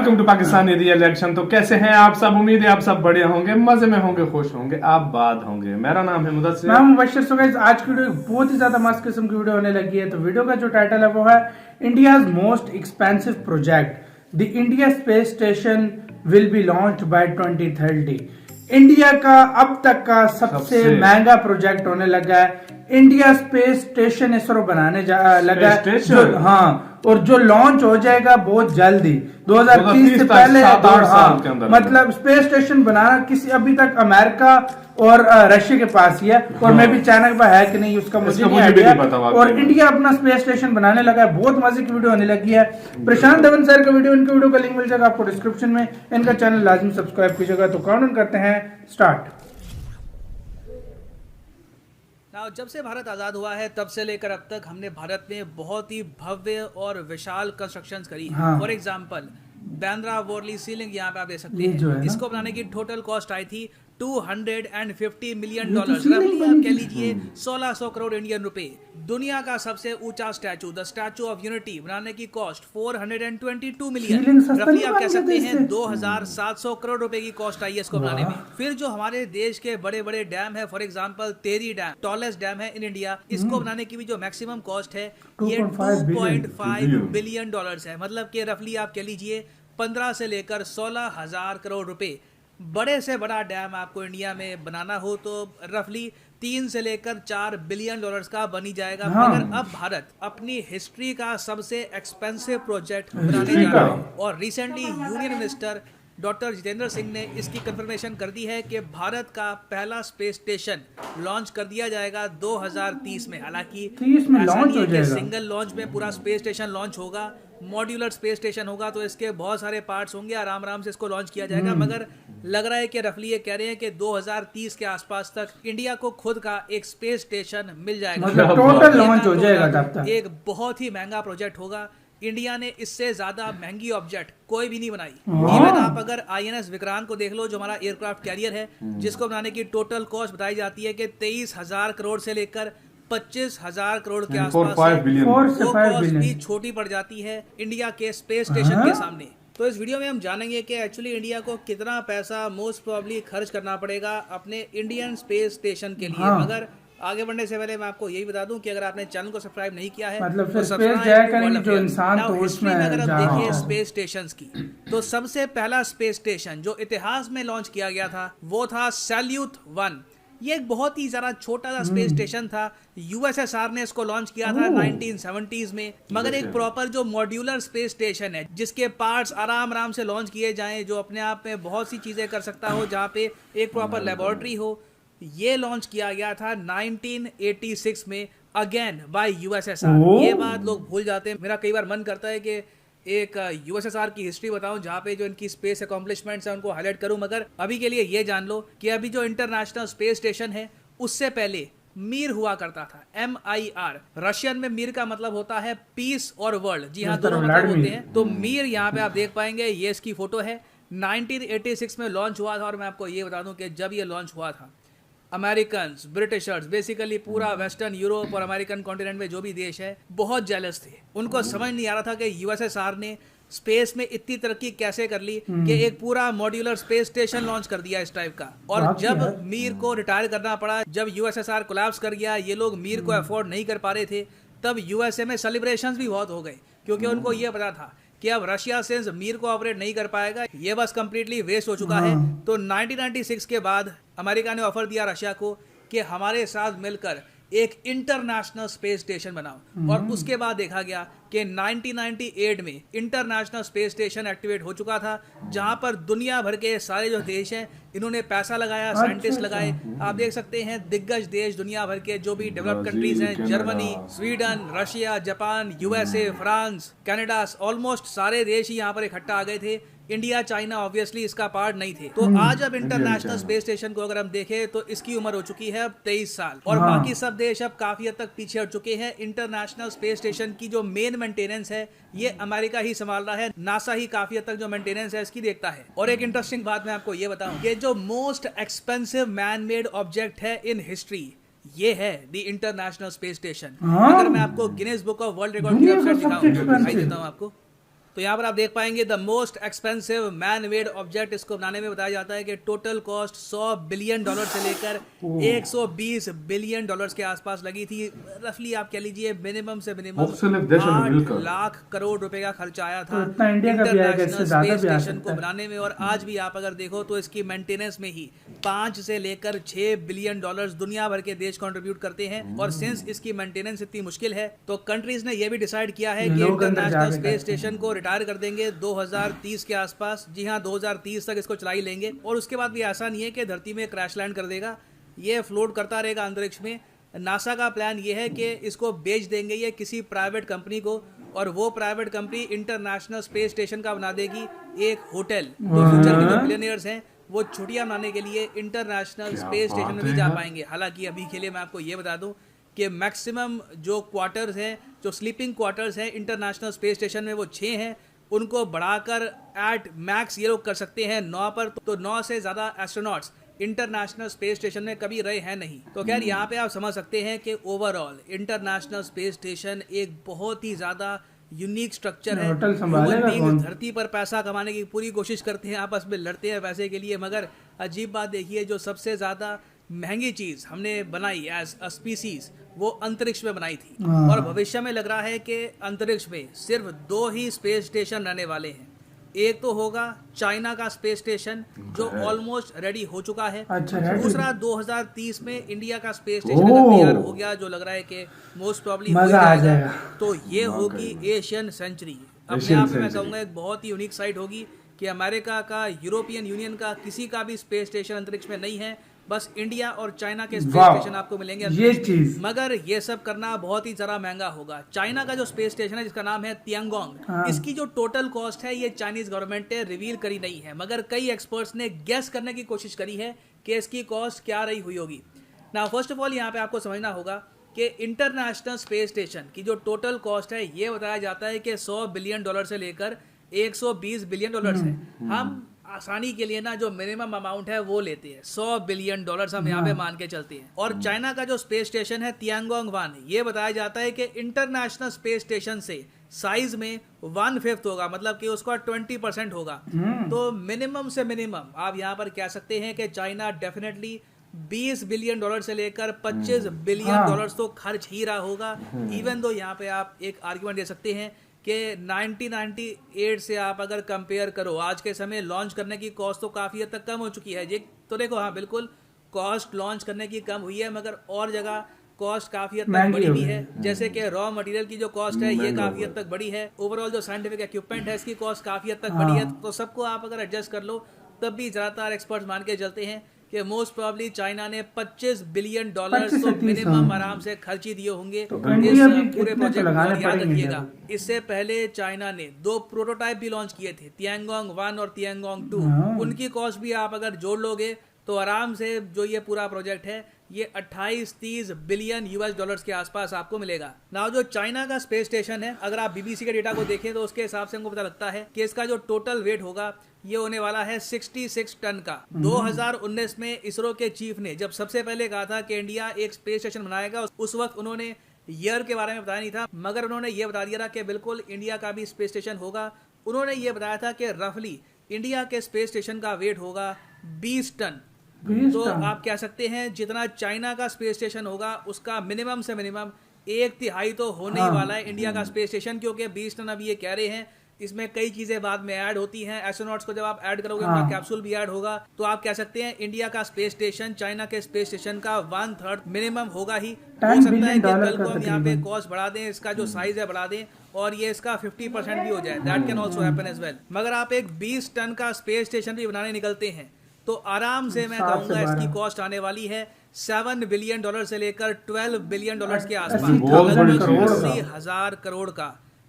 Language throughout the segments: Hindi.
Welcome to Pakistani real action. तो कैसे हैं आप सब? उम्मीद है आप सब बढ़िया होंगे, मजे में होंगे, खुश होंगे, आबाद होंगे। मेरा नाम है मुदस्सिर, मैं मुबश्शिर। सो गाइस, आज की वीडियो बहुत ही ज्यादा मस्त किस्म की वीडियो होने लगी है। तो वीडियो का जो टाइटल है वो है India's most expensive project the India space station will be launched by 2030। India का अब तक का सबसे महंगा प्रोजेक्ट होने लगा है। इंडिया स्पेस स्टेशन इसरो बनाने लगा है हाँ, और जो लॉन्च हो जाएगा बहुत जल्दी 2030 से पहले। मतलब स्पेस स्टेशन बनाना किसी अभी तक अमेरिका और रशिया के पास ही है, और मैं भी चाइना के पास है कि नहीं उसका मुझे नहीं आइडिया। और इंडिया अपना स्पेस स्टेशन बनाने लगा है। बहुत मजे की वीडियो होने लगी है। प्रशांत धवन सर का वीडियो, इनकी वीडियो का लिंक मिल जाएगा आपको डिस्क्रिप्शन में। इनका चैनल लाजिम सब्सक्राइब कीजिएगा। तो काउंट करते हैं, स्टार्ट। जब से भारत आज़ाद हुआ है तब से लेकर अब तक हमने भारत में बहुत ही भव्य और विशाल कंस्ट्रक्शंस करी हैं। For example Bandra Warli ceiling यहाँ पे आप देख सकते हैं। इसको बनाने की टोटल कॉस्ट आई थी $250 मिलियन। रफली आप कह लीजिए 1600 करोड़ इंडियन रुपए। दुनिया का सबसे ऊंचा statue the statue of unity बनाने की कॉस्ट 422 मिलियन। रफली आप कह सकते हैं 2700 करोड़ रुपए की कॉस्ट आई है इसको बनाने में। फिर जो हमारे देश के बड़े बड़े डैम है, फॉर एग्जांपल तेरी डैम, टॉलेस्ट डैम है इन इंडिया, इसको बनाने की भी जो मैक्सिमम कॉस्ट है ये $2.5 बिलियन है। मतलब कि रफली आप कह लीजिए 15 से लेकर 16,000 करोड़ रुपए। बड़े से बड़ा डैम आपको इंडिया में बनाना हो तो रफली 3 से लेकर $4 बिलियन का बनी जाएगा। मगर अब भारत अपनी हिस्ट्री का सबसे एक्सपेंसिव प्रोजेक्ट बनाने जा रहा है। और recently union minister doctor Jitendra Singh ने इसकी कंफर्मेशन कर दी है कि भारत का पहला स्पेस स्टेशन लॉन्च कर दिया जाएगा 2030 में। हालांकि ऐसा नहीं है कि सिंगल लॉन्च में पूरा स्पेस स्टेशन लॉन्च होगा, मॉड्यूलर स्पेस स्टेशन होगा, तो इसके बहुत सारे पार्ट्स होंगे, आराम आराम से इसको लॉन्च किया जाएगा। मगर लग रहा है कि रफली ये कह रहे हैं कि 2030 के आसपास तक इंडिया को खुद का एक स्पेस स्टेशन मिल जाएगा। मतलब टोटल लॉन्च हो जाएगा तब तक। एक बहुत ही महंगा प्रोजेक्ट होगा। इंडिया ने इससे ज्यादा महंगी ऑब्जेक्ट कोई भी नहीं बनाई। इवन आप अगर INS विक्रांत को देख लो, जो हमारा एयरक्राफ्ट कैरियर है, जिसको बनाने की टोटल कॉस्ट बताई जाती है कि 23,000 करोड़ से लेकर 25,000 करोड़ के आसपास है। वो कॉस्ट भी छोटी पड़ जाती है इंडिया के स्पेस स्टेशन के सामने। तो इस वीडियो में हम जानेंगे कि एक्चुअली इंडिया को कितना पैसा मोस्ट प्रोबेबली खर्च करना पड़ेगा अपने इंडियन स्पेस स्टेशन के लिए। मगर आगे बढ़ने से पहले मैं आपको यही बता दूं कि अगर आपने चैनल को सब्सक्राइब नहीं किया है मतलब तो सब्सक्राइब जो इंसान तो उसमें अगर आप देखिए स्पेस स्टेशंस की, तो सबसे पहला स्पेस स्टेशन जो इतिहास में लॉन्च किया गया था वो था सैल्यूट 1। ये एक बहुत ही जरा छोटा सा स्पेस स्टेशन था। USSR ने इसको लॉन्च किया था 1970s में। मगर एक प्रॉपर जो मॉड्यूलर स्पेस स्टेशन है जिसके पार्ट्स आराम आराम से लॉन्च किए जाएं, जो अपने आप में बहुत सी चीजें कर सकता हो, जहाँ पे एक प्रॉपर लेबोरेटरी हो, ये लॉन्च किया गया था 1986 में अगेन बाय USSR। ये बात लोग भूल जाते हैं। मेरा कई बार मन करता है कि एक USSR की हिस्ट्री बताऊं जहां पे जो इनकी स्पेस अकॉम्प्लिशमेंट्स हैं उनको हाईलाइट करूं। मगर अभी के लिए ये जान लो कि अभी जो इंटरनेशनल स्पेस स्टेशन है उससे पहले मीर हुआ करता था, MIR। रशियन में मीर का मतलब होता है पीस और वर्ल्ड। जी हाँ, दोनों मतलब होते हैं। तो मीर यहाँ पे आप देख पाएंगे, ये इसकी फोटो है। 1986 में लॉन्च हुआ था। और मैं आपको ये बता दूं कि जब ये लॉन्च हुआ था, अमेरिकन्स, ब्रिटिशर्स, बेसिकली पूरा वेस्टर्न यूरोप और अमेरिकन कॉन्टिनेंट में जो भी देश है बहुत जेलस थे। उनको समझ नहीं आ रहा था कि USSR ने स्पेस में इतनी तरक्की कैसे कर ली कि एक पूरा मॉड्यूलर स्पेस स्टेशन लॉन्च कर दिया इस टाइप का। और जब मीर को रिटायर करना पड़ा, जब USSR कोलैप्स कर गया, ये लोग मीर को अफोर्ड नहीं कर पा रहे थे, तब USA में सेलिब्रेशंस भी बहुत हो गए, क्योंकि उनको ये पता था कि अब रशिया से मीर को ऑपरेट नहीं कर पाएगा, ये बस कंप्लीटली वेस्ट हो चुका है। तो 1996 के बाद अमेरिका ने ऑफर दिया रशिया को कि हमारे साथ मिलकर एक इंटरनेशनल स्पेस स्टेशन बनाओ। और उसके बाद देखा गया कि 1998 में इंटरनेशनल स्पेस स्टेशन एक्टिवेट हो चुका था, जहां पर दुनिया भर के सारे जो देश हैं इन्होंने पैसा लगाया, साइंटिस्ट लगाए। आप देख सकते हैं दिग्गज देश दुनिया भर के जो भी डेवलप्ड कंट्रीज हैं, Germany, Sweden, Russia, Japan, USA, France, Canada, almost सारे देश ही यहाँ पर इकट्ठा आ गए थे। इंडिया, चाइना ऑब्वियसली इसका पार्ट नहीं थे। तो आज अब इंटरनेशनल स्पेस स्टेशन को अगर हम देखें तो इसकी उम्र हो चुकी है अब 23 साल। और बाकी सब देश अब काफी हद तक पीछे हट चुके हैं। इंटरनेशनल स्पेस स्टेशन की जो मेन मेंटेनेंस है ये अमेरिका ही संभाल रहा है। नासा ही काफी हद तक जो मेंटेनेंस है इसकी देखता है। और एक इंटरेस्टिंग बात मैं आपको ये बताऊं कि जो most expensive man made object है इन हिस्ट्री, ये है द इंटरनेशनल स्पेस स्टेशन। अगर मैं आपको Guinness book of world record की वेबसाइट दिखाऊं आपको, तो यहाँ पर आप देख पाएंगे the most expensive man made object, इसको बनाने में बताया जाता है कि टोटल कॉस्ट $100 बिलियन से लेकर $120 बिलियन के आसपास लगी थी। रफली आप कह लीजिए मिनिमम से मिनिमम मुख्तलिफ देशों में 8 मिलकर लाख करोड़ रुपए का खर्चा आया था तो इतना इंडिया का भी आएगा, इससे ज्यादा स्पेस भी आ स्टेशन सकता को है। बनाने में। और आज भी आप अगर देखो तो इसकी मेंटेनेंस में ही 5 से लेकर $6 बिलियन दुनिया भर के देश कंट्रीब्यूट करते हैं। और सिंस इसकी मेंटेनेंस इतनी मुश्किल है तो कंट्रीज ने यह भी डिसाइड किया है कि लोग अंदर इंटरनेशनल जाके स्पेस स्टेशन को रिटायर कर देंगे 2030 के आसपास। जी हाँ, 2030 तक इसको चला ही लेंगे। और उसके बाद भी ऐसा नहीं है कि धरती में क्रैश लैंड कर देगा, ये फ्लोट करता रहेगा अंतरिक्ष में। नासा का प्लान ये है कि इसको बेच देंगे ये किसी प्राइवेट कंपनी को, और वो private company international space station का बना देगी एक होटल। तो फ्यूचर के जो बिलियनियर्स हैं वो छुट्टियां मनाने के लिए इंटरनेशनल स्पेस स्टेशन में भी जा पाएंगे। हालांकि अभी के लिए मैं आपको ये बता दूं कि मैक्सिमम जो क्वार्टर्स हैं, जो स्लीपिंग क्वार्टर्स हैं इंटरनेशनल स्पेस स्टेशन में, वो 6 हैं। उनको बढ़ाकर एट मैक्स ये लोग कर सकते हैं 9 पर। तो 9 से ज़्यादा एस्ट्रोनॉट्स इंटरनेशनल स्पेस स्टेशन में कभी रहे हैं नहीं। तो खैर यहाँ पे आप समझ सकते हैं कि ओवरऑल इंटरनेशनल स्पेस स्टेशन एक बहुत ही ज़्यादा यूनिक स्ट्रक्चर है। होटल संभालेगा Human कौन? beings धरती पर पैसा कमाने की पूरी कोशिश करते हैं, आपस में लड़ते हैं पैसे के लिए, मगर अजीब बात देखिए, जो सबसे ज़्यादा महंगी चीज़ हमने बनाई एज अ स्पीसीज वो अंतरिक्ष में बनाई थी। और भविष्य में लग रहा है कि अंतरिक्ष में सिर्फ 2 ही स्पेस स्टेशन रहने वाले हैं। एक तो होगा चाइना का स्पेस स्टेशन जो ऑलमोस्ट रेडी हो चुका है। अच्छा, ready? दूसरा 2030 में इंडिया का स्पेस स्टेशन अगर तैयार हो गया, जो लग रहा है कि मोस्ट प्रॉब्ली मजा आ जाएगा। तो ये होगी एशियन सेंचुरी। अपने एशियन आप में मैं सेंचुरी। कहूँगा एक बहुत ही यूनिक साइट होगी कि अमेरिका का, यूरोपियन यूनियन का किसी का भी स्पेस स्टेशन अंतरिक्ष में नहीं है। बस इंडिया और चाइना के स्पेस वाह, स्टेशन आपको मिलेंगे ये अंतरिक्ष में। चीज। मगर ये सब करना बहुत ही ज़्यादा महंगा होगा। चाइना का जो स्पेस स्टेशन है जिसका नाम है तियांगोंग, हाँ। इसकी जो टोटल कॉस्ट है ये चाइनीज गवर्नमेंट ने रिवील करी नहीं है, मगर कई एक्सपर्ट्स ने गेस करने की कोशिश करी है कि इसकी कॉस्ट क्या रही हुई होगी। ना फर्स्ट ऑफ ऑल यहाँ पे आपको समझना होगा कि इंटरनेशनल स्पेस स्टेशन की जो टोटल कॉस्ट है ये बताया जाता है कि $100 बिलियन से लेकर $120 बिलियन है। हम आसानी के लिए ना जो मिनिमम अमाउंट है वो लेते हैं, $100 बिलियन हम यहाँ पे मान के चलते हैं। और चाइना का जो स्पेस स्टेशन है तियांगोंग 1, ये बताया जाता है कि इंटरनेशनल स्पेस स्टेशन से साइज में 1/5 होगा, मतलब कि उसका 20% होगा। तो मिनिमम से मिनिमम आप यहाँ पर कह सकते हैं कि चाइना डेफिनेटली $20 बिलियन से लेकर $25 बिलियन तो खर्च ही रहा होगा। इवन दो यहाँ पे आप एक आर्ग्यूमेंट दे सकते हैं कि 1998 से आप अगर कंपेयर करो, आज के समय लॉन्च करने की कॉस्ट तो काफ़ी हद तक कम हो चुकी है जी। तो देखो हाँ, बिल्कुल कॉस्ट लॉन्च करने की कम हुई है, मगर और जगह कॉस्ट काफ़ी हद तक बढ़ी भी है। जैसे कि रॉ मटेरियल की जो कॉस्ट है ये काफ़ी हद तक बढ़ी है। ओवरऑल जो साइंटिफिक इक्विपमेंट है इसकी कॉस्ट काफ़ी हद तक बढ़ी है। तो सबको आप अगर एडजस्ट कर लो तब भी ज़्यादातर एक्सपर्ट्स मान के चलते हैं कि मोस्ट प्रोबेबली चाइना ने $25 बिलियन तो मिनिमम आराम से खर्च ही दिए होंगे तो इस इंडिया भी पूरे कितने तो प्रोजेक्ट लगाने को। याद पड़ेंगे रखिएगा, जब। इससे पहले चाइना ने 2 प्रोटोटाइप भी लॉन्च किए थे, तियांगोंग 1 और तियांगोंग 2। उनकी कॉस्ट भी आप अगर जोड़ लोगे तो आराम से जो ये पूरा प्रोजेक्ट है ये 28-30 बिलियन US के आसपास आपको मिलेगा। नाउ जो चाइना का स्पेस स्टेशन है, अगर आप BBC के डेटा को देखें तो उसके हिसाब से हमको पता लगता है कि इसका जो टोटल वेट होगा ये होने वाला है 66 टन का। 2019 में इसरो के चीफ ने जब सबसे पहले कहा था कि इंडिया एक स्पेस स्टेशन बनाएगा, उस वक्त उन्होंने ईयर के बारे में बताया नहीं था, मगर उन्होंने ये बता दिया था कि बिल्कुल इंडिया का भी स्पेस स्टेशन होगा। उन्होंने ये बताया था कि रफली इंडिया के स्पेस स्टेशन का वेट होगा 20 टन। तो आप कह सकते हैं जितना चाइना का स्पेस स्टेशन होगा उसका मिनिमम से मिनिमम 1/3 तो होने ही वाला है इंडिया का स्पेस स्टेशन, क्योंकि 20 टन अभी ये कह रहे हैं। इसमें कई चीजें बाद में ऐड होती हैं। एस्ट्रोनॉट्स को जब आप ऐड करोगे उनका कैप्सूल भी ऐड होगा। तो आप कह सकते हैं इंडिया का स्पेस स्टेशन चाइना के स्पेस स्टेशन का 1/3 मिनिमम होगा ही। हो सकता है कि कल को हम यहाँ पे कॉस्ट बढ़ा दें, इसका जो साइज है बढ़ा दें और ये इसका 50% भी हो जाए। That can also happen as well. मगर आप एक 20 टन का स्पेस स्टेशन भी बनाने निकलते हैं तो आराम से मैं कहूँगा इसकी कॉस्ट आने वाली है $7 बिलियन से लेकर $12 बिलियन के आसपास। लगभग 80,000 करोड़ का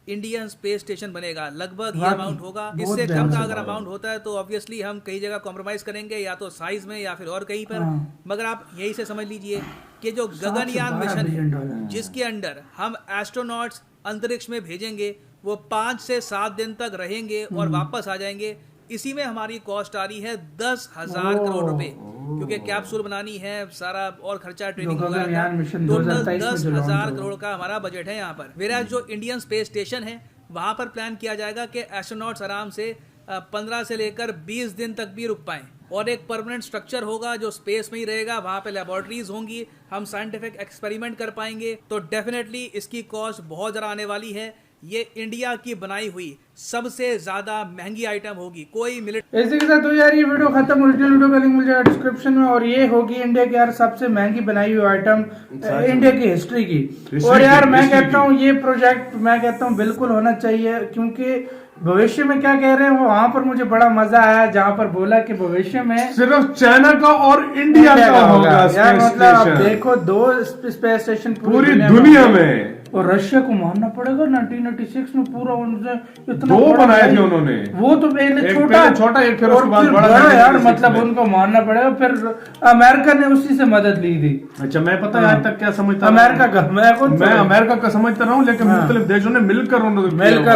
इंडियन स्पेस स्टेशन बनेगा। लगभग ये अमाउंट होगा। इससे कम का अगर अमाउंट होता है तो ऑब्वियसली हम कई जगह कॉम्प्रोमाइज करेंगे, या तो साइज में या फिर और कहीं पर। मगर आप यही से समझ लीजिए कि जो गगनयान मिशन है जिसके अंडर हम एस्ट्रोनॉट्स अंतरिक्ष में भेजेंगे वो 5 से 7 दिन तक रहेंगे और वापस आ जाएंगे। इसी में हमारी कॉस्ट आ रही है 10,000 करोड़ रुपए, क्योंकि कैप्सूल बनानी है, सारा और खर्चा, ट्रेनिंग वगैरह, टोटल 10,000 करोड़ का हमारा बजट है यहाँ पर। वेराज जो इंडियन स्पेस स्टेशन है वहां पर प्लान किया जाएगा कि एस्ट्रोनॉट्स आराम से 15 से लेकर 20 दिन तक भी रुक पाएं, और एक परमानेंट स्ट्रक्चर होगा जो स्पेस में ही रहेगा, वहां पे लेबोरेटरीज होंगी, हम साइंटिफिक एक्सपेरिमेंट कर पाएंगे। तो डेफिनेटली इसकी कॉस्ट बहुत ज़्यादा आने वाली है। ये इंडिया की बनाई हुई सबसे ज्यादा महंगी आइटम होगी। कोई मिलिट्री इसी के साथ तो यार ये वीडियो खत्म, ओरिजिनल वीडियो का लिंक मिल जाएगा डिस्क्रिप्शन में। और ये होगी इंडिया की यार सबसे महंगी बनाई हुई आइटम इंडिया की हिस्ट्री की। और यार मैं कहता हूँ ये प्रोजेक्ट मैं कहता हूँ बिल्कुल होना चाहिए, क्योंकि भविष्य में क्या कह रहे हैं वो वहां पर मुझे बड़ा मजा आया जहां पर बोला कि भविष्य में सिर्फ चाइना का और इंडिया का होगा यार। स्पेस मतलब आप स्टेशन। देखो 2 स्पेस स्टेशन पूरी दुनिया में। और रशिया को मानना पड़ेगा 1996 में पूरा उनसे इतना 2 बनाए थे उन्होंने। वो तो पहले एक छोटा पहले छोटा, एक फिर और उसके बाद फिर बड़ा बड़ा यार, 1996 मतलब में। उनको मानना पड़ेगा। फिर अमेरिका ने उसी से मदद ली थी। अच्छा मैं पता है आज तक क्या समझता अमेरिका का मैं अमेरिका का समझता रहा हूँ, लेकिन मुख्तलिफ देशों ने मिलकर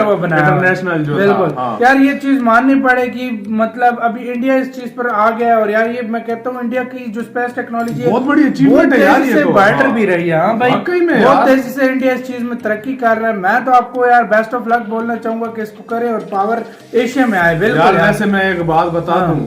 वो बनाया इंटरनेशनल जो बिल्कुल। हाँ। यार ये चीज माननी पड़ेगी, मतलब अभी इंडिया इस चीज पर आ गया। और यार ये मैं कहता हूँ इंडिया की जो स्पेस टेक्नोलॉजी है बहुत बड़ी अचीवमेंट है यार, ये तो बढ़ हाँ। भी रही है। हाँ भाई वाकई में बहुत यार। तेजी से इंडिया इस चीज में तरक्की कर रहा है। मैं तो आपको यार बेस्ट ऑफ लक बोलना चाहूंगा कि इसको करे और पावर एशिया में आए। बिल्कुल यार वैसे मैं एक बात बता दूं,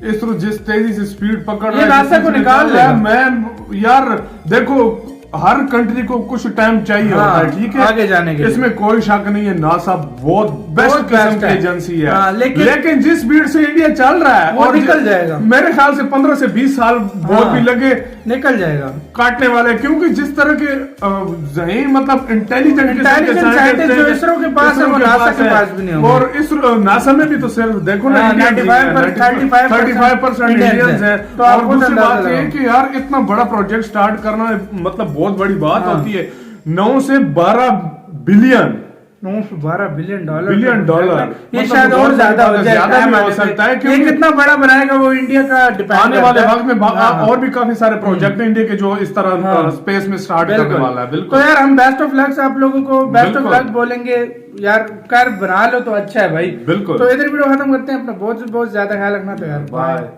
इसरो जिस तेजी से स्पीड पकड़ ये नासा को निकाल रहा है, मैं यार देखो हर कंट्री को कुछ टाइम चाहिए होता है, ठीक है आगे जाने के लिए। इसमें कोई शक नहीं है। नासा बहुत बेस्ट किस्म की एजेंसी है, लेकिन जिस स्पीड से इंडिया चल रहा है वो निकल जाएगा। मेरे ख्याल से 15 से 20 साल बहुत भी लगे निकल जाएगा काटने वाले, क्योंकि जिस तरह के मतलब इंटेलिजेंट साइंटिस्ट जो इसरो के पास है वो नासा के पास भी नहीं होंगे। और इसरो नासा में भी तो सिर्फ देखो ना 35% इंडियंस है। और दूसरी बात ये कि यार इतना बड़ा प्रोजेक्ट स्टार्ट करना मतलब बहुत बड़ी बात होती है। 9 से 12 बिलियन $12 डॉलर ये शायद और ज्यादा हो जाए, ज्यादा भी हो सकता है, ये क्योंकि कितना बड़ा बनाएगा वो इंडिया का डिपेंड आने वाले वक्त में और भी काफी सारे प्रोजेक्ट हैं इंडिया के जो इस तरह स्पेस में स्टार्ट करने वाला है। बिल्कुल। तो यार हम बेस्ट ऑफ लक आप लोगों को बेस्ट ऑफ लक बोलेंगे यार, कर बना लो तो अच्छा है भाई। बिल्कुल। तो इधर वीडियो खत्म करते हैं। अपना बहुत बहुत ज्यादा ख्याल रखना। तो यार बाय।